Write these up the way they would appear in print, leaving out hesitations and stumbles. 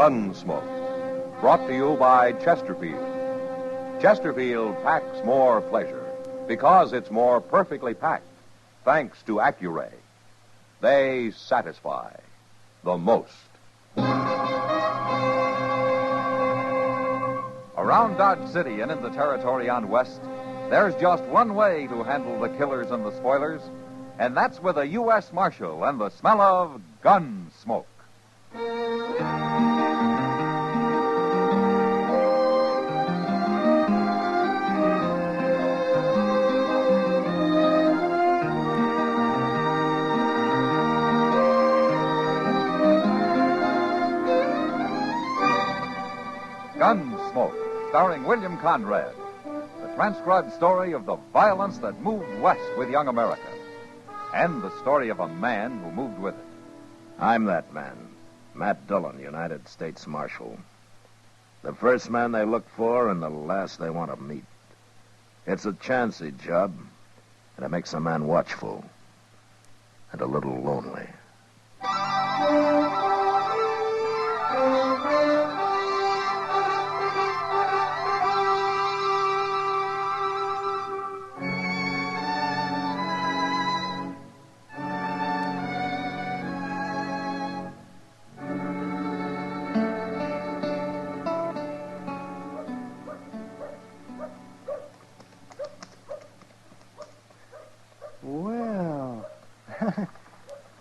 Gunsmoke, brought to you by Chesterfield. Chesterfield packs more pleasure because it's more perfectly packed, thanks to Accuray. They satisfy the most. Around Dodge City and in the territory on West, there's just one way to handle the killers and the spoilers, and that's with a U.S. Marshal and the smell of Gunsmoke. Gunsmoke, starring William Conrad. The transcribed story of the violence that moved west with young America. And the story of a man who moved with it. I'm that man, Matt Dillon, United States Marshal. The first man they look for and the last they want to meet. It's a chancy job, and it makes a man watchful and a little lonely.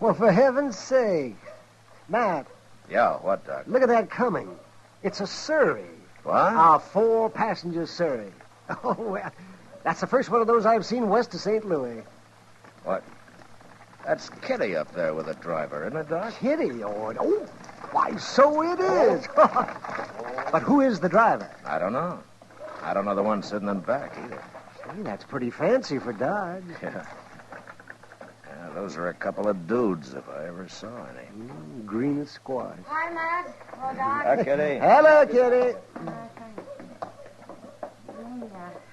Well, for heaven's sake. Matt. Yeah, what, Doc? Look at that coming. It's a Surrey. What? A 4-passenger Surrey. Oh, well, that's the first one of those I've seen west of St. Louis. What? That's Kitty up there with the driver, isn't it, Doc? Kitty? Oh, why, so it is. But who is the driver? I don't know. I don't know the one sitting in back either. Say, that's pretty fancy for Dodge. Yeah, those are a couple of dudes, if I ever saw any. Green as squash. Hi, Matt. Hello, Doc. Hi, Kitty. Hello, Kitty.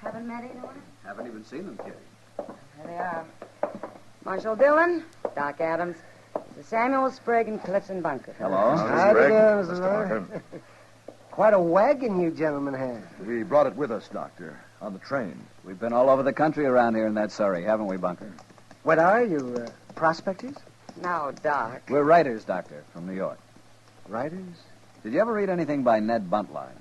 Haven't met either one? Haven't even seen them, Kitty. Here they are. Marshal Dillon, Doc Adams, Mr. Samuel Sprague, and Clifton Bunker. Hello. Howdy, Sprague. Mr. Mr. Bunker. Quite a wagon you gentlemen have. We brought it with us, Doctor, on the train. We've been all over the country around here in that Surrey, haven't we, Bunker? What are you, prospectors? No, Doc. We're writers, Doctor, from New York. Writers? Did you ever read anything by Ned Buntline?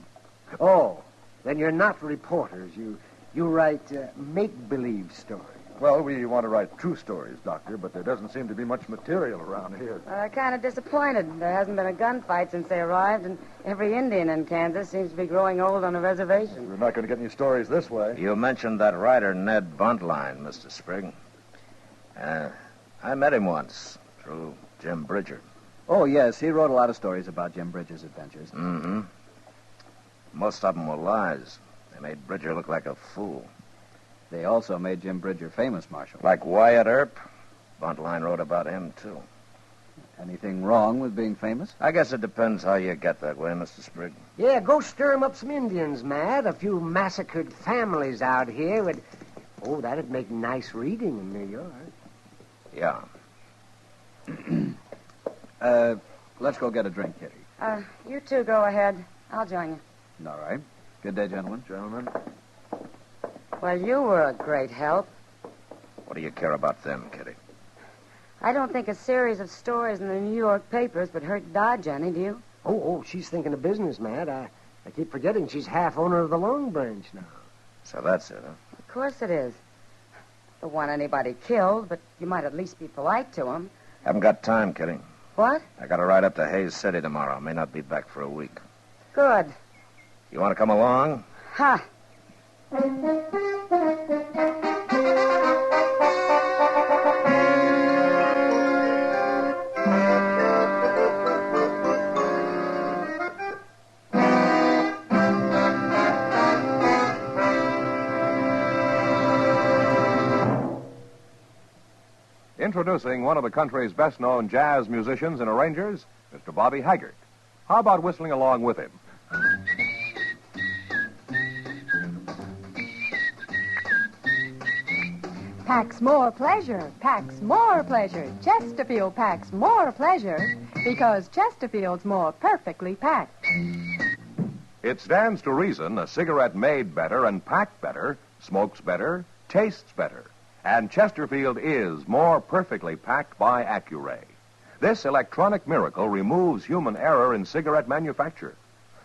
Oh, then you're not reporters. You write make-believe stories. Well, we want to write true stories, Doctor, but there doesn't seem to be much material around here. Kind of disappointed. There hasn't been a gunfight since they arrived, and every Indian in Kansas seems to be growing old on a reservation. We're not going to get any stories this way. You mentioned that writer, Ned Buntline, Mr. Sprague. I met him once through Jim Bridger. Oh, yes, he wrote a lot of stories about Jim Bridger's adventures. Mm-hmm. Most of them were lies. They made Bridger look like a fool. They also made Jim Bridger famous, Marshal. Like Wyatt Earp, Buntline wrote about him, too. Anything wrong with being famous? I guess it depends how you get that way, Mr. Sprague. Yeah, go stir 'em up some Indians, Matt. A few massacred families out here would... Oh, that'd make nice reading in New York. Yeah. Let's go get a drink, Kitty. You two go ahead. I'll join you. All right. Good day, gentlemen. Gentlemen. Well, you were a great help. What do you care about them, Kitty? I don't think a series of stories in the New York papers would hurt Dodge any, do you? Oh, she's thinking of business, Matt. I keep forgetting she's half owner of the Long Branch now. So that's it, huh? Of course it is. Don't want anybody killed, but you might at least be polite to them. Haven't got time, Kitty. What? I got to ride up to Hayes City tomorrow. May not be back for a week. Good. You want to come along? Ha! Introducing one of the country's best-known jazz musicians and arrangers, Mr. Bobby Haggart. How about whistling along with him? packs more pleasure, packs more pleasure. Chesterfield packs more pleasure because Chesterfield's more perfectly packed. It stands to reason a cigarette made better and packed better smokes better, tastes better. And Chesterfield is more perfectly packed by Accuray. This electronic miracle removes human error in cigarette manufacture.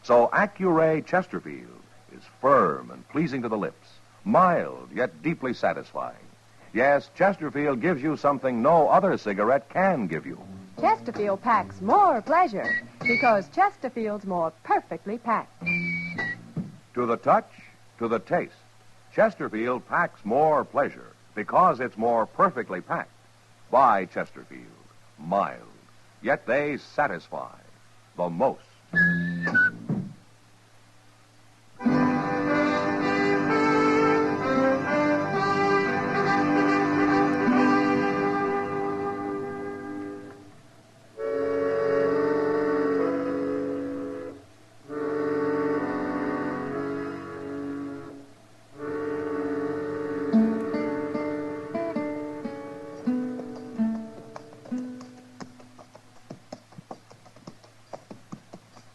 So Accuray Chesterfield is firm and pleasing to the lips, mild yet deeply satisfying. Yes, Chesterfield gives you something no other cigarette can give you. Chesterfield packs more pleasure because Chesterfield's more perfectly packed. To the touch, to the taste, Chesterfield packs more pleasure because it's more perfectly packed. By Chesterfield, mild, yet they satisfy the most.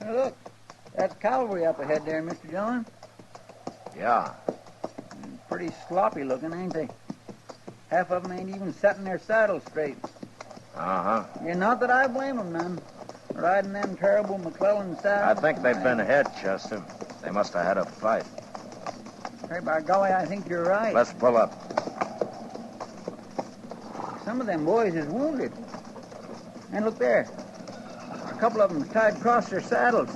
Hey, look, that's cavalry up ahead there, Mr. Dillon. Yeah. Pretty sloppy looking, ain't they? Half of them ain't even setting their saddles straight. Uh-huh. Yeah, not that I blame them none. Riding them terrible McClellan I saddles. think they've been hit, Chester. They must have had a fight. Hey, by golly, I think you're right. Let's pull up. Some of them boys is wounded. And look there. A couple of them tied across their saddles.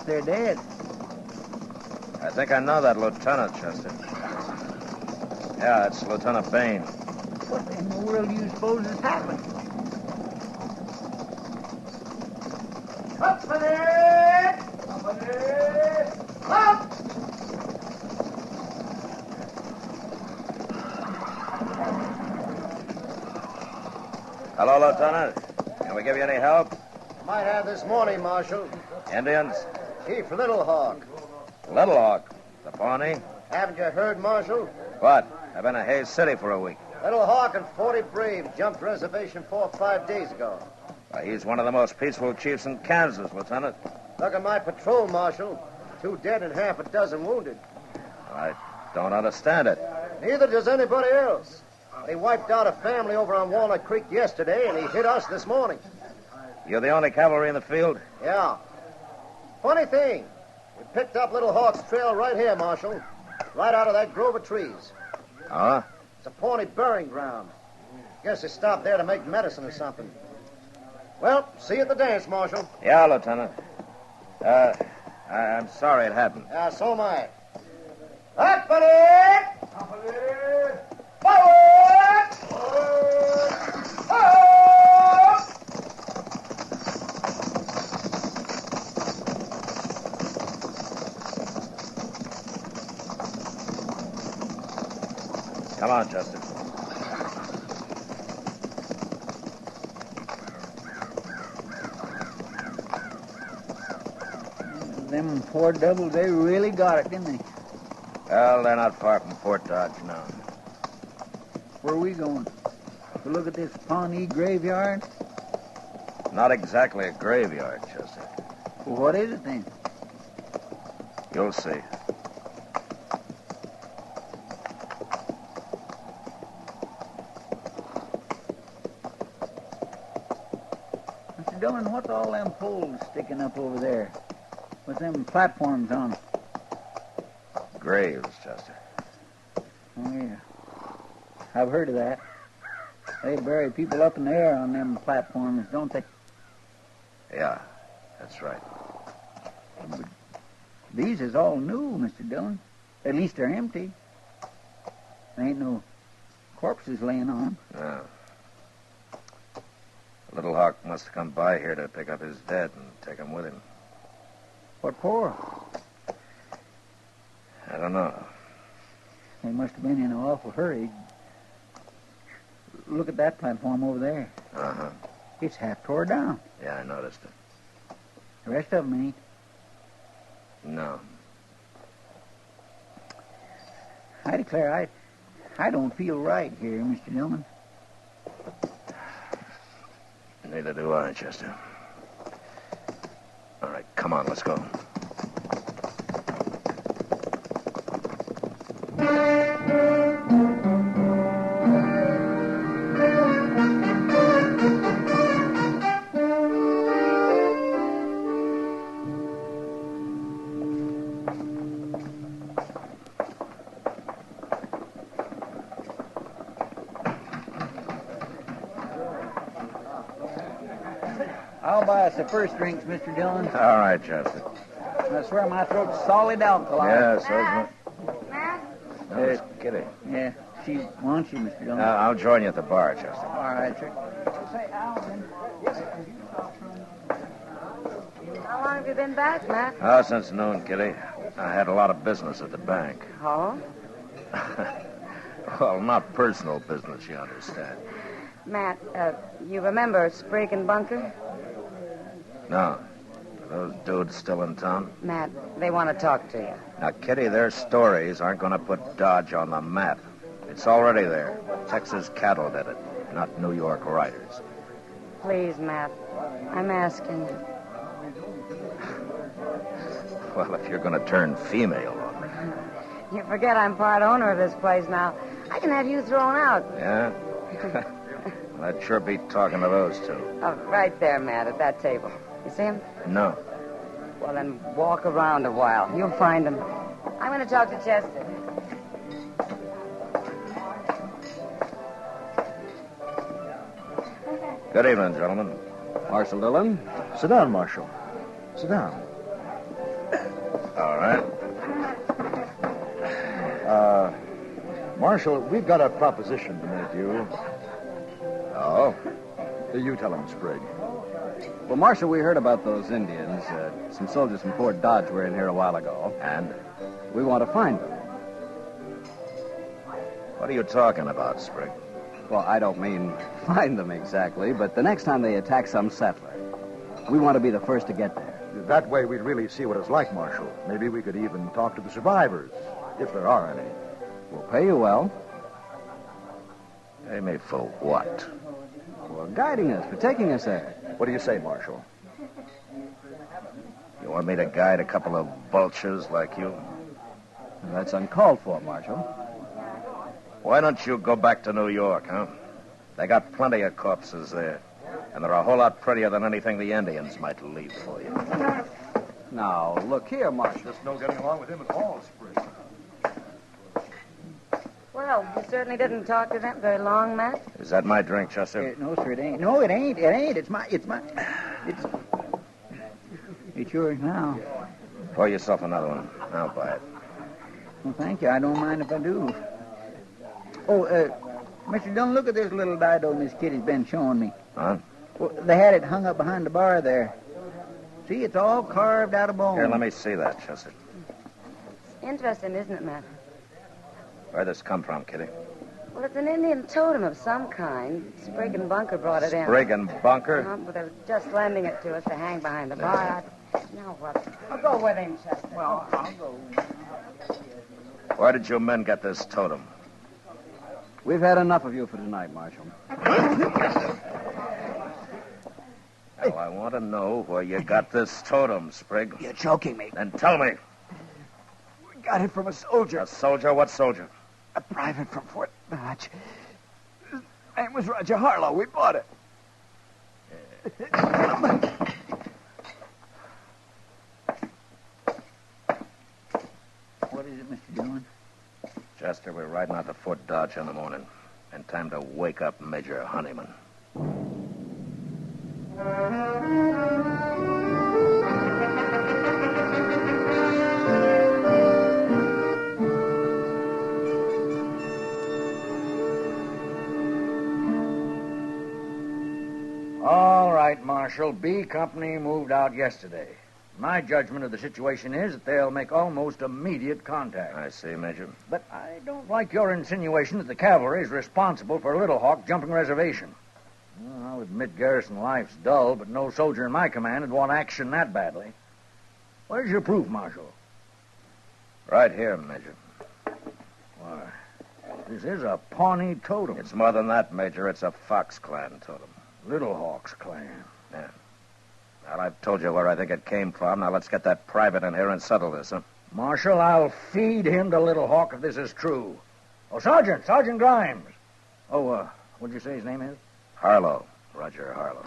They're dead. I think I know that lieutenant, Chester. Yeah, it's Lieutenant Bain. What in the world do you suppose has happened? Hello, Lieutenant. Can we give you any help? Might have this morning, Marshal. Indians? Chief Little Hawk. Little Hawk. The Pawnee? Haven't you heard, Marshal? What? I've been in Hays City for a week. Little Hawk and 40 Brave jumped reservation 4 or 5 days ago. He's one of the most peaceful chiefs in Kansas, Lieutenant. Look at my patrol, Marshal. 2 dead and half a dozen wounded. I don't understand it. Neither does anybody else. They wiped out a family over on Walnut Creek yesterday, and he hit us this morning. You're the only cavalry in the field? Yeah. Funny thing, we picked up Little Hawk's trail right here, Marshal. Right out of that grove of trees. Huh? It's a Pawnee burying ground. Guess they stopped there to make medicine or something. Well, see you at the dance, Marshal. Yeah, Lieutenant. I'm sorry it happened. Yeah, so am I. Company! Company! Forward! Forward! Forward! Come on, Chester. Them poor devils, they really got it, didn't they? Well, they're not far from Fort Dodge now. Where are we going? To look at this Pawnee graveyard? Not exactly a graveyard, Chester. Well, what is it then? You'll see. Mr. Dillon, what's all them poles sticking up over there? With them platforms on them? Graves, Chester. Oh, yeah. I've heard of that. They bury people up in the air on them platforms, don't they? Yeah, that's right. But these is all new, Mr. Dillon. At least they're empty. There ain't no corpses laying on them. Yeah. Little Hawk must have come by here to pick up his dead and take him with him. What for? I don't know. They must have been in an awful hurry. Look at that platform over there. Uh-huh. It's half tore down. Yeah, I noticed it. The rest of them ain't. No. I declare, I don't feel right here, Mr. Dillon. Neither do I, Chester. All right, come on, let's go. I'll buy us the first drinks, Mr. Dillon. All right, Chester. I swear my throat's solid alkali. Yeah, so's my... Matt? No, it's Kitty. Yeah, she wants you, Mr. Dillon. I'll join you at the bar, Chester. All right, sir. How long have you been back, Matt? Oh, since noon, Kitty. I had a lot of business at the bank. Oh? Well, not personal business, you understand. Matt, you remember Sprague and Bunker? No. Are those dudes still in town? Matt, they want to talk to you. Now, Kitty, their stories aren't going to put Dodge on the map. It's already there. Texas cattle did it, not New York writers. Please, Matt, I'm asking you. Well, if you're going to turn female on me. You forget I'm part owner of this place now. I can have you thrown out. Yeah? Well, I'd sure be talking to those two. Oh, right there, Matt, at that table. You see him? No. Well, then walk around a while. You'll find him. I'm going to talk to Chester. Good evening, gentlemen. Marshal Dillon? Sit down, Marshal. Sit down. All right. Marshal, we've got a proposition to make you. Oh? You tell him, Sprague. Well, Marshal, we heard about those Indians. Some soldiers from Fort Dodge were in here a while ago. And? We want to find them. What are you talking about, Sprague? Well, I don't mean find them exactly, but the next time they attack some settler, we want to be the first to get there. That way we'd really see what it's like, Marshal. Maybe we could even talk to the survivors, if there are any. We'll pay you well. Pay me for what? For guiding us, for taking us there. What do you say, Marshal? You want me to guide a couple of vultures like you? That's uncalled for, Marshal. Why don't you go back to New York, huh? They got plenty of corpses there. And they're a whole lot prettier than anything the Indians might leave for you. Now, look here, Marshal. Just no getting along with him at all, Sprague. Well, you certainly didn't talk to them very long, Matt. Is that my drink, Chester? No, sir, it ain't. No, it ain't. It ain't. It's yours now. Pour yourself another one. I'll buy it. Well, thank you. I don't mind if I do. Oh, Mr. Dillon, look at this little dido Miss Kitty's been showing me. Huh? Well, they had it hung up behind the bar there. See, it's all carved out of bone. Here, let me see that, Chester. Interesting, isn't it, Matt? Where'd this come from, Kitty? Well, it's an Indian totem of some kind. Sprague and Bunker brought it in. Sprague and Bunker? But they're just lending it to us to hang behind the bar. Now what? I'll go with him, Chester. Well, I'll go. Where did you men get this totem? We've had enough of you for tonight, Marshal. Well, I want to know where you got this totem, Sprague. You're choking me. Then tell me. We got it from a soldier. A soldier? What soldier? A private from Fort Dodge. His name was Roger Harlow. We bought it. What is it, Mr. Dillon? Chester, we're riding out to Fort Dodge in the morning. And time to wake up Major Honeyman. All right, Marshal. B Company moved out yesterday. My judgment of the situation is that they'll make almost immediate contact. I see, Major. But I don't like your insinuation that the cavalry is responsible for Little Hawk jumping reservation. Well, I'll admit garrison life's dull, but no soldier in my command would want action that badly. Where's your proof, Marshal? Right here, Major. Why, This is a Pawnee totem. It's more than that, Major. It's a Fox Clan totem. Little Hawk's clan. Yeah. Well, I've told you where I think it came from. Now let's get that private in here and settle this, huh? Marshal, I'll feed him to Little Hawk if this is true. Oh, Sergeant Grimes. Oh, what'd you say his name is? Harlow. Roger Harlow.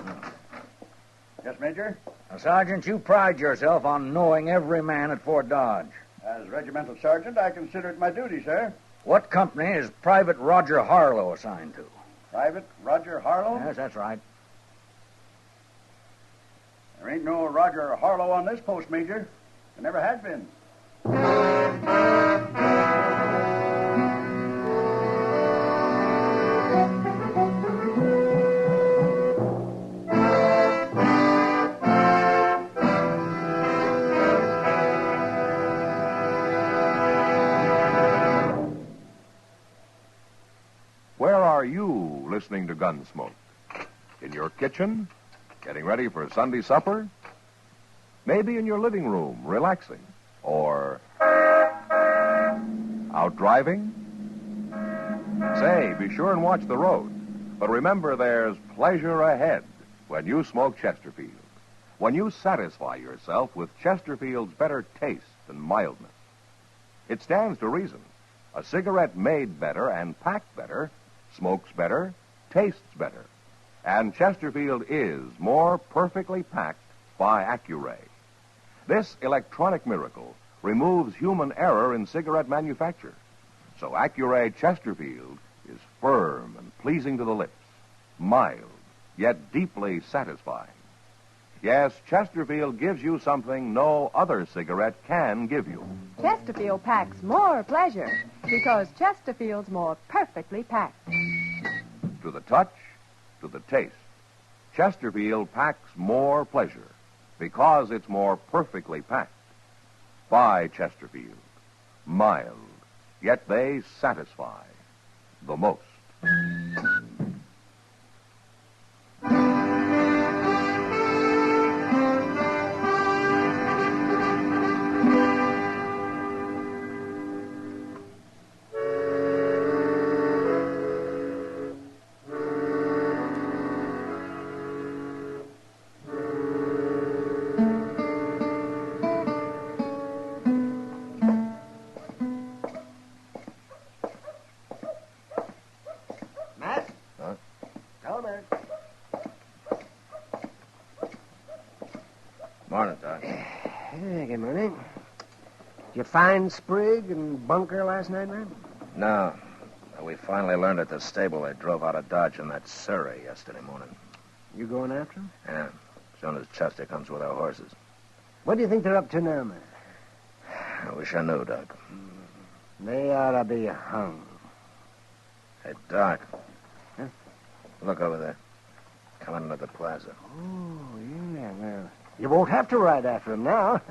Yes, Major? Now, Sergeant, you pride yourself on knowing every man at Fort Dodge. As regimental sergeant, I consider it my duty, sir. What company is Private Roger Harlow assigned to? Private Roger Harlow? Yes, that's right. There ain't no Roger Harlow on this post, Major. There never had been. Where are you listening to Gunsmoke? In your kitchen? Getting ready for Sunday supper? Maybe in your living room, relaxing? Or out driving? Say, be sure and watch the road. But remember, there's pleasure ahead when you smoke Chesterfield. When you satisfy yourself with Chesterfield's better taste and mildness. It stands to reason. A cigarette made better and packed better smokes better, tastes better. And Chesterfield is more perfectly packed by Accuray. This electronic miracle removes human error in cigarette manufacture. So Accuray Chesterfield is firm and pleasing to the lips, mild, yet deeply satisfying. Yes, Chesterfield gives you something no other cigarette can give you. Chesterfield packs more pleasure because Chesterfield's more perfectly packed. To the touch, to the taste, Chesterfield packs more pleasure because it's more perfectly packed. By Chesterfield, mild, yet they satisfy the most. Matt? Huh? Come on. Morning, Doc. Good morning. Did you find Sprigg and Bunker last night, man? No. We finally learned at the stable they drove out of Dodge in that Surrey yesterday morning. You going after them? Yeah. As soon as Chester comes with our horses. What do you think they're up to now, man? I wish I knew, Doc. They ought to be hung. Hey, Doc. Huh? Look over there. Coming into the plaza. Oh, yeah, well, you won't have to ride after them now.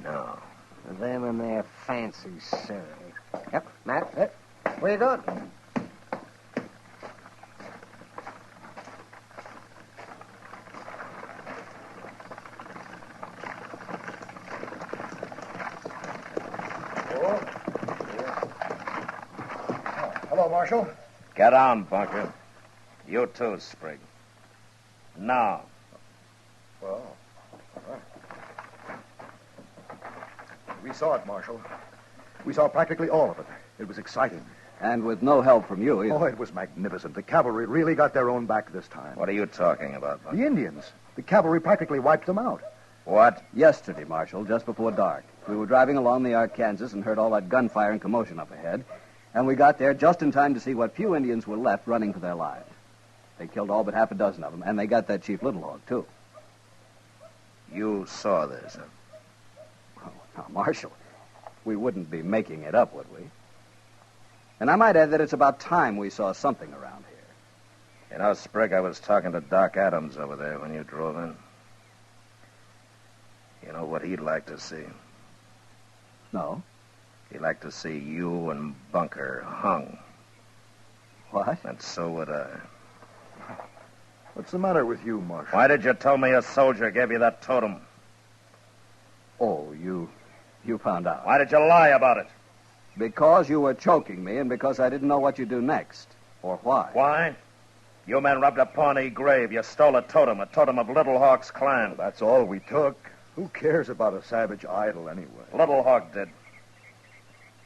No. Them and their fancy Surrey. Yep, Matt, yep. Where you going? Hello, Marshal. Get on, Bunker. You too, Sprigg. Now. Well, all right. We saw it, Marshal. We saw practically all of it. It was exciting. And with no help from you either. Oh, it was magnificent. The cavalry really got their own back this time. What are you talking about, Bunker? The Indians. The cavalry practically wiped them out. What? Yesterday, Marshal, just before dark. We were driving along the Arkansas and heard all that gunfire and commotion up ahead. And we got there just in time to see what few Indians were left running for their lives. They killed all but half a dozen of them, and they got that Chief Little Hawk, too. You saw this, huh? Oh, now, Marshal, we wouldn't be making it up, would we? And I might add that it's about time we saw something around here. You know, Sprigg, I was talking to Doc Adams over there when you drove in. You know what he'd like to see? No? He'd like to see you and Bunker hung. What? And so would I. What's the matter with you, Marshal? Why did you tell me a soldier gave you that totem? Oh, you found out. Why did you lie about it? Because you were choking me and because I didn't know what you'd do next. Or why. Why? You men robbed a Pawnee grave. You stole a totem of Little Hawk's clan. Well, that's all we took. Who cares about a savage idol anyway? Little Hawk did.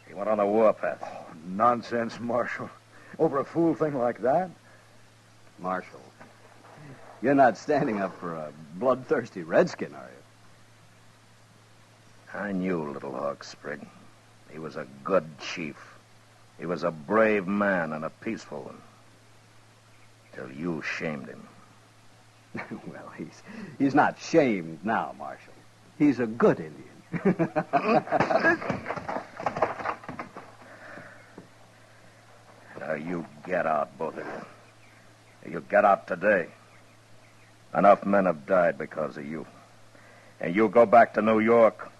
He went on the warpath. Oh, nonsense, Marshal. Over a fool thing like that? Marshal, you're not standing up for a bloodthirsty redskin, are you? I knew Little Hawk, Sprig. He was a good chief. He was a brave man and a peaceful one. Till you shamed him. Well, he's not shamed now, Marshal. He's a good Indian. Now you get out, both of you. You get out today. Enough men have died because of you. And you go back to New York.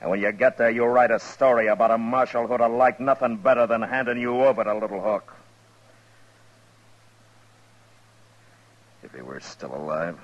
And when you get there, you write a story about a marshal who'd have liked nothing better than handing you over to Little Hawk. If he were still alive.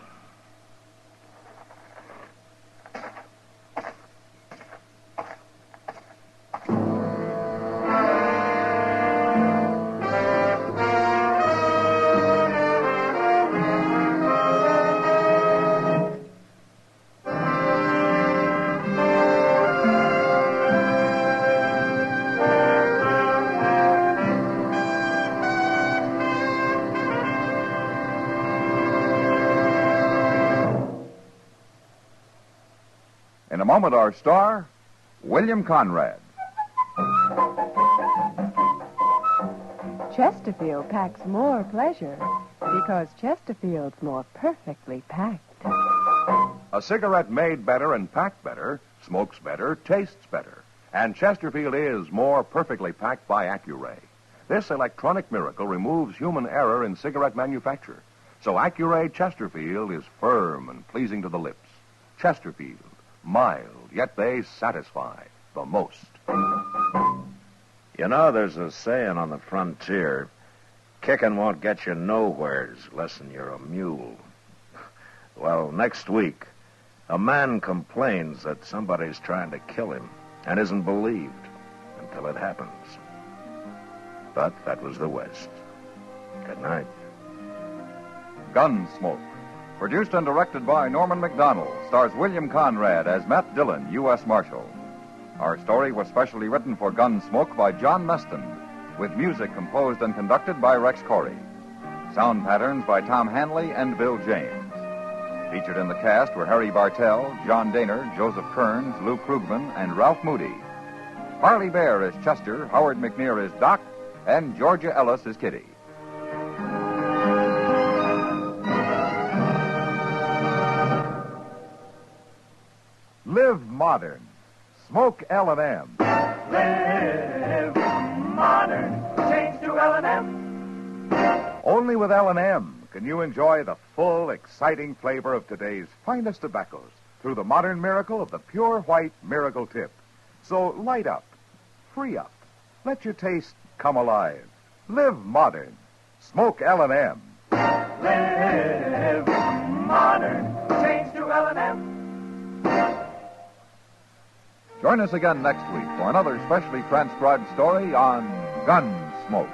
In a moment, our star, William Conrad. Chesterfield packs more pleasure because Chesterfield's more perfectly packed. A cigarette made better and packed better, smokes better, tastes better. And Chesterfield is more perfectly packed by Accuray. This electronic miracle removes human error in cigarette manufacture. So Accuray Chesterfield is firm and pleasing to the lips. Chesterfield, mild, yet they satisfy the most. You know, there's a saying on the frontier, kicking won't get you nowheres lessen you're a mule. Well, next week, a man complains that somebody's trying to kill him and isn't believed until it happens. But that was the West. Good night. Gunsmoke. Produced and directed by Norman MacDonald, stars William Conrad as Matt Dillon, U.S. Marshal. Our story was specially written for Gunsmoke by John Meston, with music composed and conducted by Rex Corey. Sound patterns by Tom Hanley and Bill James. Featured in the cast were Harry Bartell, John Daner, Joseph Kearns, Lou Krugman, and Ralph Moody. Harley Bear is Chester, Howard McNear is Doc, and Georgia Ellis is Kitty. Live modern. Smoke L&M. Live modern. Change to L&M. Only with L&M can you enjoy the full, exciting flavor of today's finest tobaccos through the modern miracle of the pure white miracle tip. So light up, free up, let your taste come alive. Live modern. Smoke L&M. Live modern. Change to L&M. Join us again next week for another specially transcribed story on Gunsmoke.